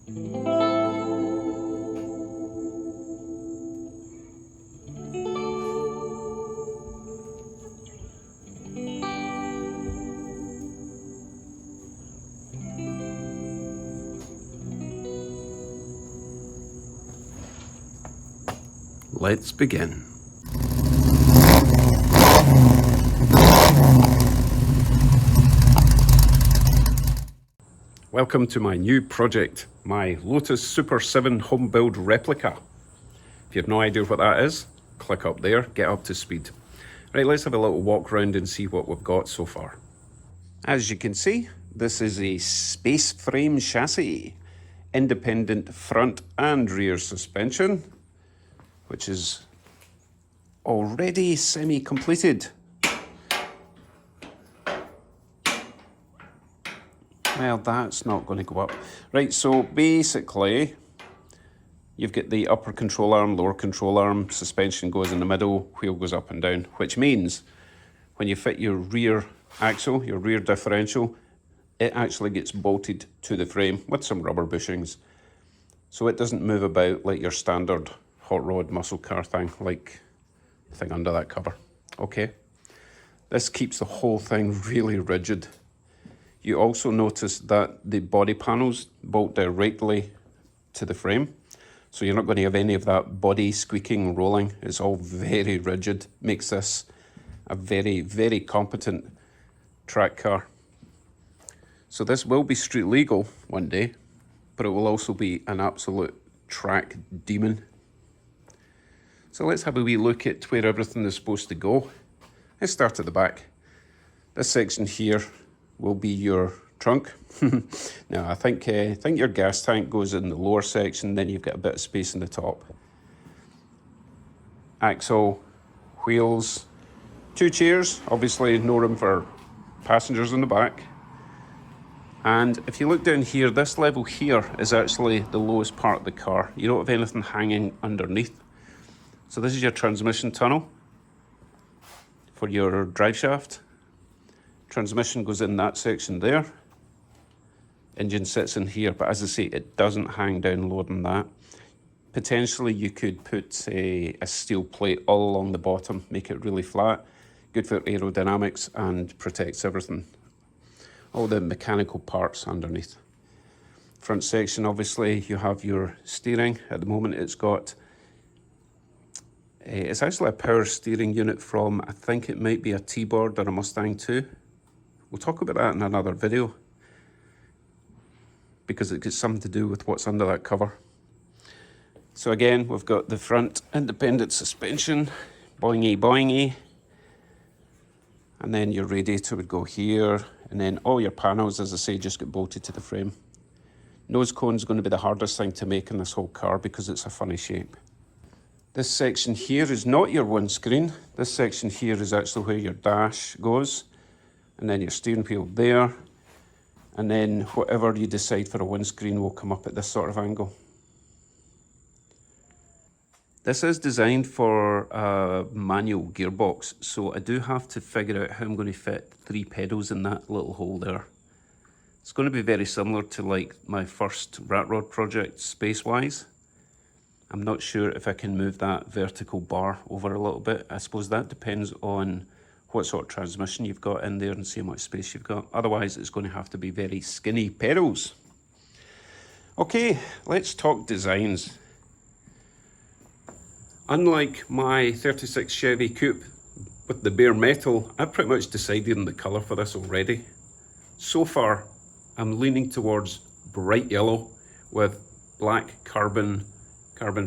Let's begin. Welcome to my new project, my Lotus Super 7 home build replica. If you have no idea what that is, click up there, get up to speed. Right, let's have a little walk around and see what we've got so far. As you can see, this is a space frame chassis, independent front and rear suspension, which is already semi-completed. Well, that's not going to go up. Right, so basically, you've got the upper control arm, lower control arm, suspension goes in the middle, wheel goes up and down, which means when you fit your rear axle, your rear differential, it actually gets bolted to the frame with some rubber bushings. So it doesn't move about like your standard hot rod muscle car thing, like the thing under that cover. Okay, this keeps the whole thing really rigid. You also notice that the body panels bolt directly to the frame, so you're not going to have any of that body squeaking, rolling. It's all very rigid, makes this a very, very competent track car. So this will be street legal one day, but it will also be an absolute track demon. So let's have a wee look at where everything is supposed to go. Let's start at the back. This section here will be your trunk. Now I think your gas tank goes in the lower section, then you've got a bit of space in the top. Axle, wheels, 2 chairs, obviously no room for passengers in the back. And if you look down here, this level here is actually the lowest part of the car. You don't have anything hanging underneath. So this is your transmission tunnel for your drive shaft. Transmission goes in that section there. Engine sits in here, but as I say, it doesn't hang down lower than that. Potentially you could put a steel plate all along the bottom, make it really flat. Good for aerodynamics and protects everything. All the mechanical parts underneath. Front section, obviously, you have your steering. At the moment, it's got it's actually a power steering unit from, I think it might be a T-board or a Mustang 2. We'll talk about that in another video because it gets something to do with what's under that cover. So again, we've got the front independent suspension, boingy boingy. And then your radiator would go here. And then all your panels, as I say, just get bolted to the frame. Nose cone is going to be the hardest thing to make in this whole car because it's a funny shape. This section here is not your windscreen. This section here is actually where your dash goes. And then your steering wheel there. And then whatever you decide for a windscreen will come up at this sort of angle. This is designed for a manual gearbox, so I do have to figure out how I'm going to fit 3 pedals in that little hole there. It's going to be very similar to like my first rat rod project, Spacewise. I'm not sure if I can move that vertical bar over a little bit. I suppose that depends on what sort of transmission you've got in there and see how much space you've got. Otherwise, it's going to have to be very skinny pedals. Okay, let's talk designs. Unlike my 36 Chevy Coupe with the bare metal, I've pretty much decided on the colour for this already. So far, I'm leaning towards bright yellow with black carbon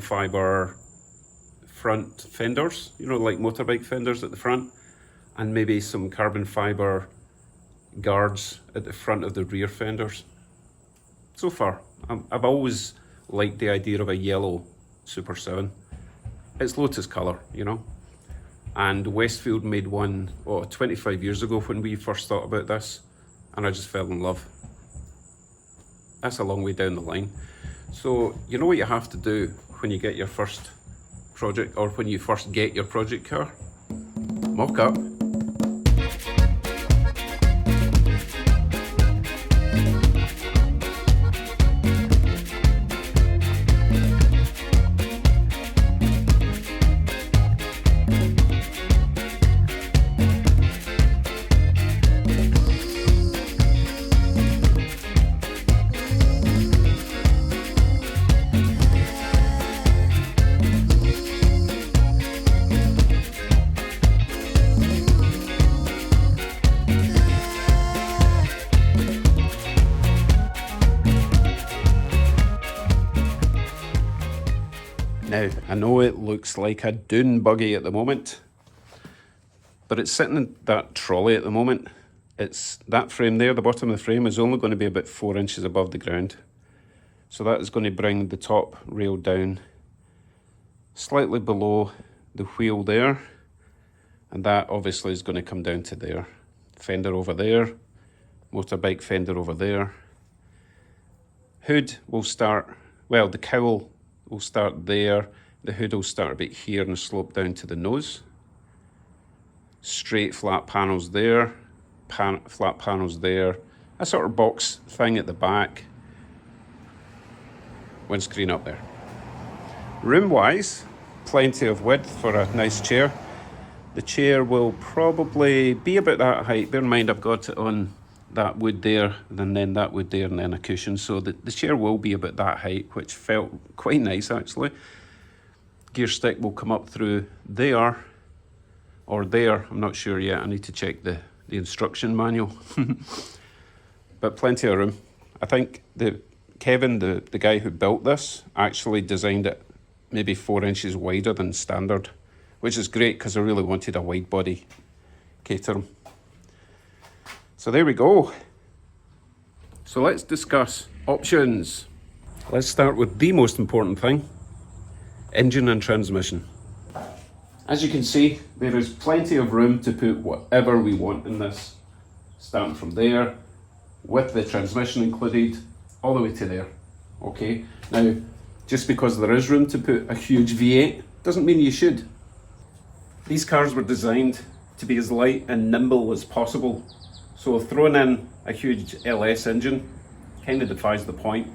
fibre front fenders, you know, like motorbike fenders at the front, and maybe some carbon fibre guards at the front of the rear fenders. So far, I've always liked the idea of a yellow Super 7. It's Lotus colour, you know. And Westfield made one, 25 years ago when we first thought about this, and I just fell in love. That's a long way down the line. So, you know what you have to do when you get your first project, or when you first get your project car? Mock up. Now, I know it looks like a dune buggy at the moment, but it's sitting in that trolley at the moment. It's that frame there, the bottom of the frame is only going to be about 4 inches above the ground. So that is going to bring the top rail down slightly below the wheel there. And that obviously is going to come down to there. Fender over there, motorbike fender over there. Hood will start, well, the cowl will start there. The hood will start about here and slope down to the nose. Straight flat panels there, flat panels there. A sort of box thing at the back. Windscreen up there. Room-wise, plenty of width for a nice chair. The chair will probably be about that height. Bear in mind I've got it on that wood there, and then that wood there, and then a cushion. So the chair will be about that height, which felt quite nice actually. Gear stick will come up through there, or there, I'm not sure yet. I need to check the instruction manual. But plenty of room. I think Kevin, the guy who built this, actually designed it maybe 4 inches wider than standard, which is great because I really wanted a wide body Caterham. So there we go. So let's discuss options. Let's start with the most important thing, engine and transmission. As you can see, there is plenty of room to put whatever we want in this, starting from there, with the transmission included, all the way to there. Okay, now just because there is room to put a huge V8 doesn't mean you should. These cars were designed to be as light and nimble as possible, so throwing in a huge LS engine kind of defies the point.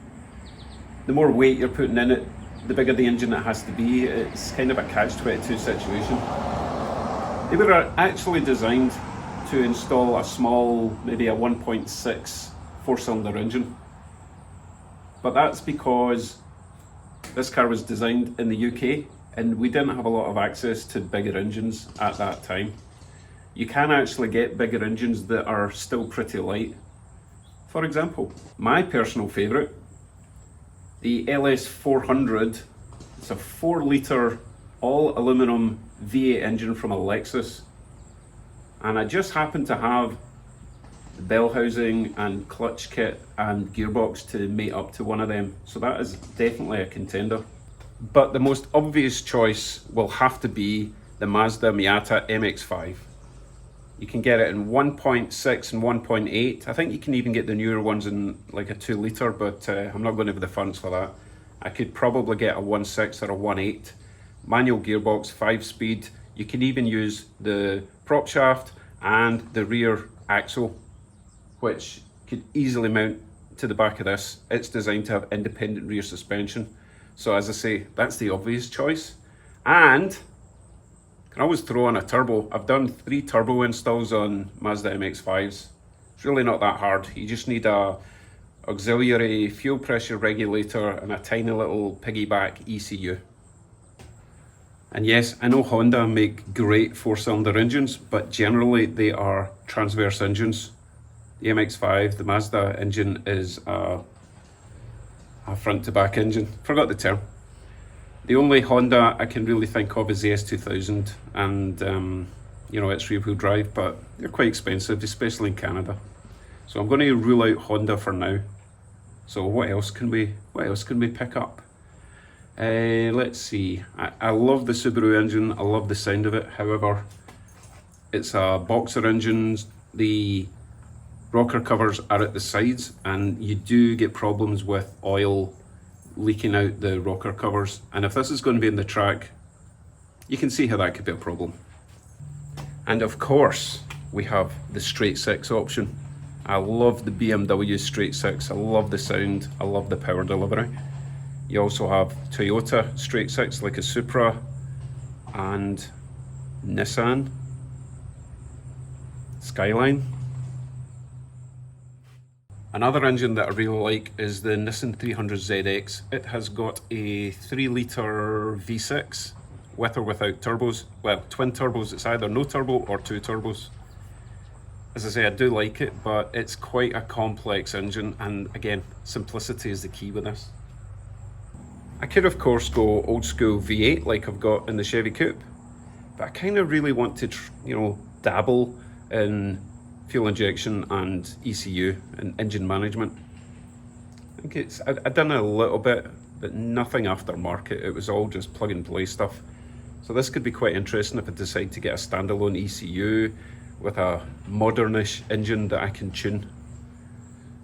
The more weight you're putting in it, the bigger the engine it has to be. It's kind of a catch-22 situation. They were actually designed to install a small, maybe a 1.6 four-cylinder engine. But that's because this car was designed in the UK and we didn't have a lot of access to bigger engines at that time. You can actually get bigger engines that are still pretty light. For example, my personal favourite, the LS400, it's a 4-litre all aluminum V8 engine from a Lexus. And I just happen to have the bell housing and clutch kit and gearbox to mate up to one of them. So that is definitely a contender. But the most obvious choice will have to be the Mazda Miata MX-5. You can get it in 1.6 and 1.8. I think you can even get the newer ones in like a 2-litre, but I'm not going to have the funds for that. I could probably get a 1.6 or a 1.8. Manual gearbox, 5-speed. You can even use the prop shaft and the rear axle, which could easily mount to the back of this. It's designed to have independent rear suspension. So as I say, that's the obvious choice. And can always throw on a turbo. I've done 3 turbo installs on Mazda MX-5s. It's really not that hard. You just need a auxiliary fuel pressure regulator and a tiny little piggyback ECU. And yes, I know Honda make great 4-cylinder engines, but generally they are transverse engines. The MX-5, the Mazda engine is a front to back engine. Forgot the term. The only Honda I can really think of is the S2000, and you know, it's rear wheel drive, but they're quite expensive, especially in Canada. So I'm going to rule out Honda for now. So what else can we pick up? Let's see. I love the Subaru engine. I love the sound of it. However, it's a boxer engine. The rocker covers are at the sides, and you do get problems with oil leaking out the rocker covers. And if this is going to be in the track, you can see how that could be a problem. And of course, we have the straight 6 option. I love the BMW straight 6. I love the sound. I love the power delivery. You also have Toyota straight 6 like a Supra, and Nissan Skyline. Another engine that I really like is the Nissan 300ZX. It has got a 3-litre V6 with or without turbos. Well, twin turbos. It's either no turbo or 2 turbos. As I say, I do like it, but it's quite a complex engine, and again, simplicity is the key with this. I could of course go old school V8 like I've got in the Chevy Coupe, but I kind of really want to, dabble in fuel injection and ECU and engine management. I think I've done a little bit, but nothing aftermarket. It was all just plug and play stuff. So this could be quite interesting if I decide to get a standalone ECU with a modernish engine that I can tune.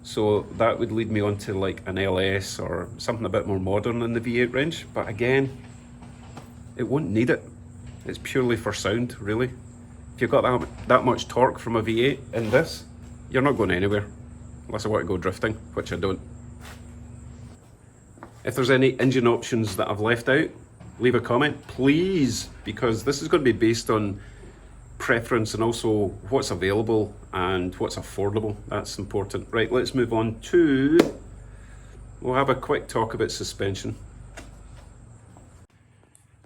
So that would lead me on to like an LS or something a bit more modern in the V8 range. But again, it won't need it. It's purely for sound, really. If you've got that much torque from a V8 in this, you're not going anywhere. Unless I want to go drifting, which I don't. If there's any engine options that I've left out, leave a comment, please, because this is going to be based on preference and also what's available and what's affordable. That's important. Right, let's move on to, we'll have a quick talk about suspension.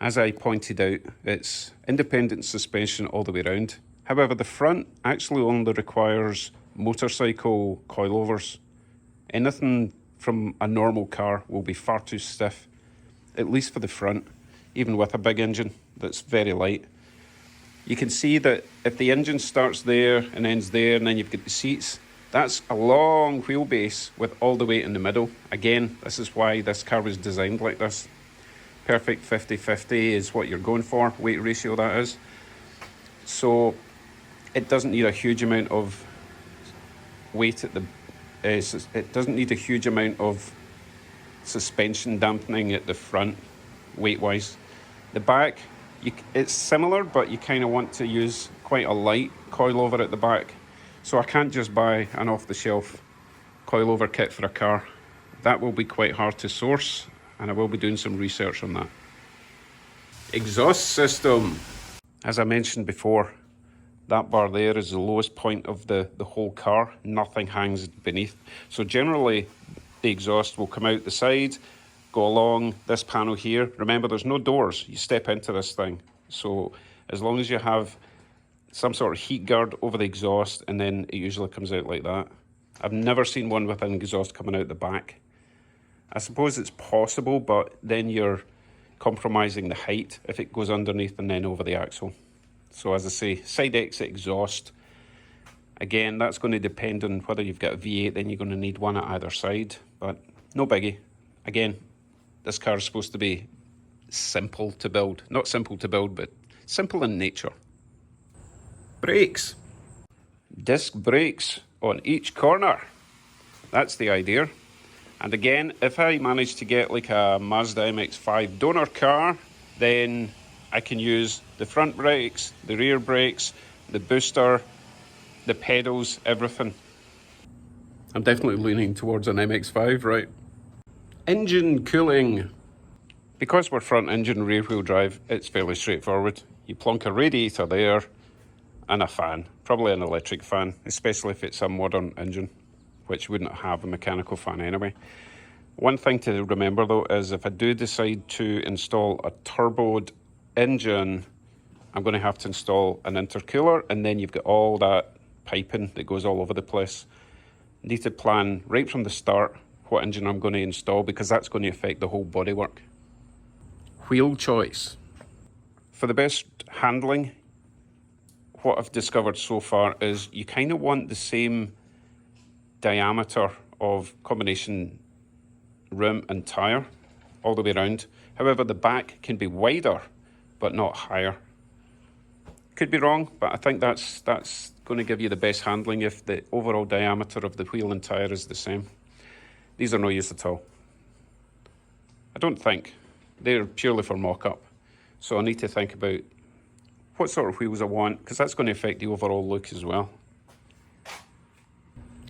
As I pointed out, it's independent suspension all the way around. However, the front actually only requires motorcycle coilovers. Anything from a normal car will be far too stiff, at least for the front, even with a big engine that's very light. You can see that if the engine starts there and ends there, and then you've got the seats, that's a long wheelbase with all the weight in the middle. Again, this is why this car was designed like this. Perfect 50-50 is what you're going for, weight ratio that is. So it doesn't need a huge amount of weight at the, it doesn't need a huge amount of suspension dampening at the front, weight-wise. The back, it's similar, but you kind of want to use quite a light coilover at the back. So I can't just buy an off-the-shelf coilover kit for a car. That will be quite hard to source, and I will be doing some research on that. Exhaust system. As I mentioned before, that bar there is the lowest point of the whole car. Nothing hangs beneath. So generally, the exhaust will come out the side, go along this panel here. Remember, there's no doors. You step into this thing. So as long as you have some sort of heat guard over the exhaust, and then it usually comes out like that. I've never seen one with an exhaust coming out the back. I suppose it's possible, but then you're compromising the height if it goes underneath and then over the axle. So as I say, side exit exhaust. Again, that's going to depend on whether you've got a V8, then you're going to need one at either side, but no biggie. Again, this car is supposed to be simple to build. Not simple to build, but simple in nature. Brakes. Disc brakes on each corner. That's the idea. And again, if I manage to get like a Mazda MX-5 donor car, then I can use the front brakes, the rear brakes, the booster, the pedals, everything. I'm definitely leaning towards an MX-5, right? Engine cooling. Because we're front engine rear wheel drive, it's fairly straightforward. You plonk a radiator there and a fan, probably an electric fan, especially if it's a modern engine, which wouldn't have a mechanical fan anyway. One thing to remember though is if I do decide to install a turboed engine, I'm going to have to install an intercooler, and then you've got all that piping that goes all over the place. Need to plan right from the start what engine I'm going to install, because that's going to affect the whole bodywork. Wheel choice. For the best handling, what I've discovered so far is you kind of want the same diameter of combination rim and tyre all the way around. However, the back can be wider but not higher. Could be wrong, but I think that's going to give you the best handling if the overall diameter of the wheel and tyre is the same. These are no use at all. I don't think. They're purely for mock-up. So I need to think about what sort of wheels I want, because that's going to affect the overall look as well.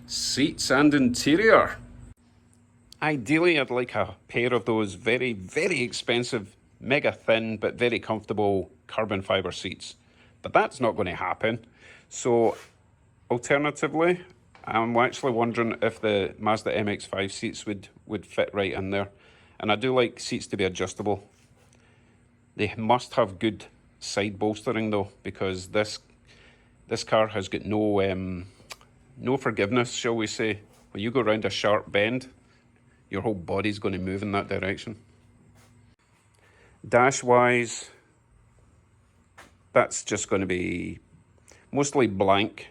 Seats and interior. Ideally, I'd like a pair of those very, very expensive, mega thin, but very comfortable carbon fiber seats. But that's not going to happen. So alternatively, I'm actually wondering if the Mazda MX-5 seats would fit right in there. And I do like seats to be adjustable. They must have good side bolstering though, because this car has got no forgiveness, shall we say. When you go around a sharp bend, your whole body's going to move in that direction. Dash wise, that's just going to be mostly blank,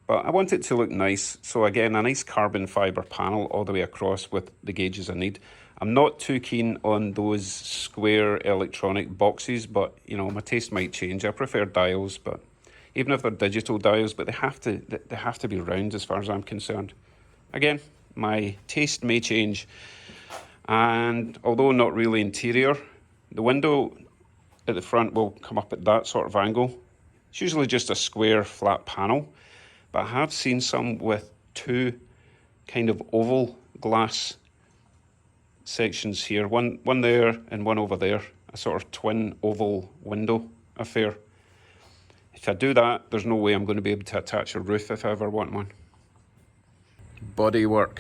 but I want it to look nice. So again, a nice carbon fiber panel all the way across with the gauges I need. I'm not too keen on those square electronic boxes, but you know, my taste might change. I prefer dials, but even if they're digital dials, but they have to be round as far as I'm concerned. Again, my taste may change. And although not really interior, the window at the front will come up at that sort of angle. It's usually just a square flat panel, but I have seen some with two kind of oval glass sections here, one there and one over there, a sort of twin oval window affair. If I do that, there's no way I'm going to be able to attach a roof if I ever want one. Bodywork.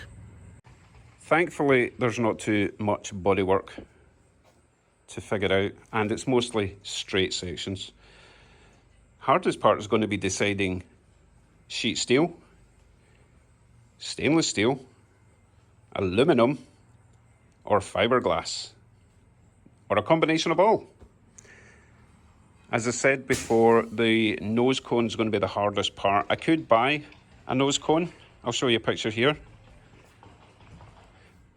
Thankfully, there's not too much bodywork to figure out, and it's mostly straight sections. Hardest part is going to be deciding sheet steel, stainless steel, aluminum, or fiberglass, or a combination of all. As I said before, the nose cone is going to be the hardest part. I could buy a nose cone. I'll show you a picture here.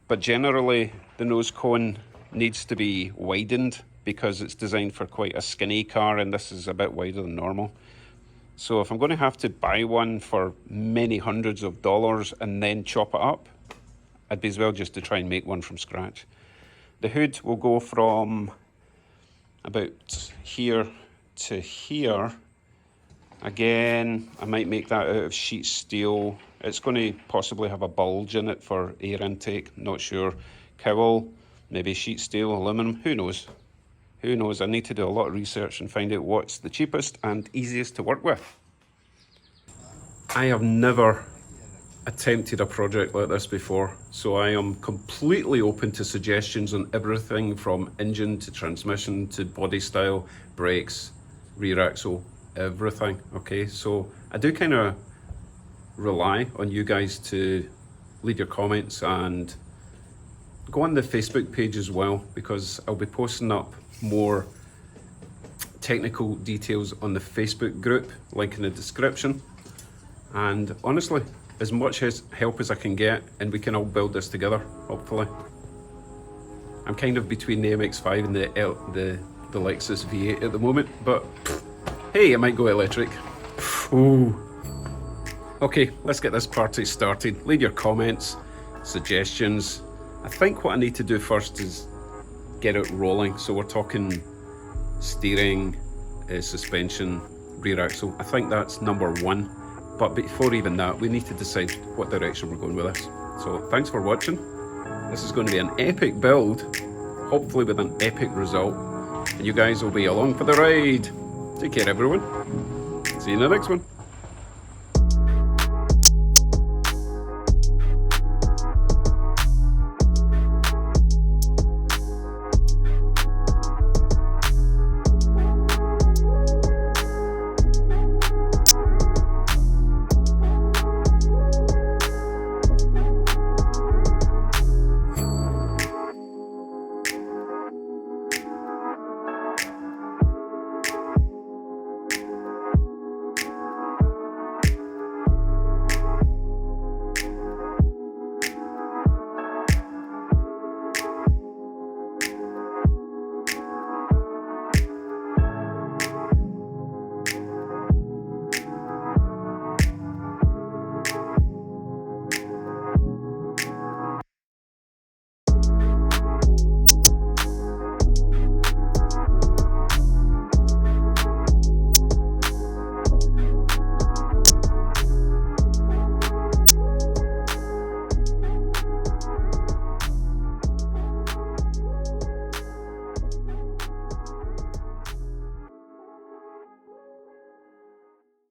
But generally, the nose cone needs to be widened because it's designed for quite a skinny car, and this is a bit wider than normal. So if I'm going to have to buy one for many hundreds of dollars and then chop it up, I'd be as well just to try and make one from scratch. The hood will go from about here to here. Again, I might make that out of sheet steel. It's going to possibly have a bulge in it for air intake, not sure. Cowl, maybe sheet steel, aluminum, who knows? Who knows? I need to do a lot of research and find out what's the cheapest and easiest to work with. I have never attempted a project like this before, so I am completely open to suggestions on everything from engine to transmission to body style, brakes, rear axle, everything. Okay, so I do kind of rely on you guys to leave your comments and go on the Facebook page as well, because I'll be posting up more technical details on the Facebook group, link in the description. And honestly, as much help as I can get, and we can all build this together, hopefully. I'm kind of between the MX-5 and the Lexus V8 at the moment, but hey, I might go electric. Ooh. Okay, let's get this party started. Leave your comments, suggestions. I think what I need to do first is get it rolling. So we're talking steering, suspension, rear axle. I think that's number one. But before even that, we need to decide what direction we're going with this. So thanks for watching. This is going to be an epic build, hopefully with an epic result. And you guys will be along for the ride. Take care, everyone. See you in the next one.